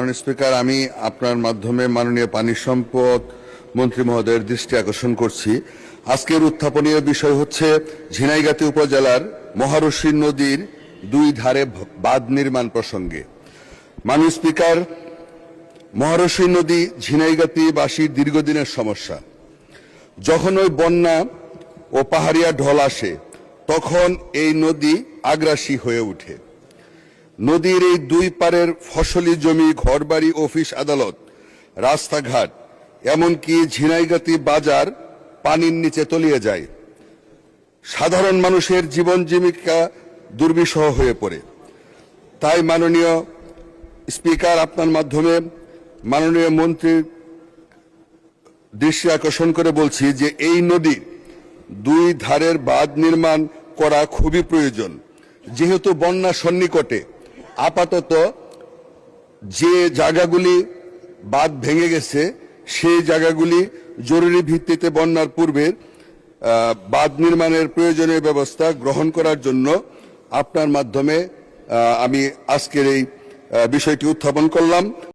মাননীয় স্পিকার, আমি আপনার মাধ্যমে মাননীয় পানি সম্পদ মন্ত্রী মহোদয়ের দৃষ্টি আকর্ষণ করছি। আজকের উত্থাপনীয় বিষয় হচ্ছে ঝিনাইগাতী উপজেলার মহারশী নদীর দুই ধারে বাঁধ নির্মাণ প্রসঙ্গে। মাননীয় স্পিকার, মহারশী নদী ঝিনাইগাতীবাসীর দীর্ঘদিনের সমস্যা। যখন ওই বন্যা ও পাহাড়িয়া ঢল আসে তখন এই নদী আগ্রাসী হয়ে ওঠে। নদীর এই দুই পারের ফসলি জমি, ঘরবাড়ি, অফিস আদালত, রাস্তাঘাট, এমনকি ঝিনাইগাতী বাজার পানির নিচে তলিয়ে যায়। সাধারণ মানুষের জীবন জীবিকা দুর্বিষহ হয়ে পড়ে। তাই মাননীয় স্পিকার, আপনার মাধ্যমে মাননীয় মন্ত্রীর দৃষ্টি আকর্ষণ করে বলছি যে এই নদীর দুই ধারের বাঁধ নির্মাণ করা খুবই প্রয়োজন। যেহেতু বন্যা সন্নিকটে, আপাতত যে জায়গাগুলি বাঁধ ভেঙে গেছে সেই জায়গাগুলি জরুরি ভিত্তিতে বন্যার পূর্বে বাঁধ নির্মাণের প্রয়োজনীয় ব্যবস্থা গ্রহণ করার জন্য আপনার মাধ্যমে আমি আজকের এই বিষয়টি উত্থাপন করলাম।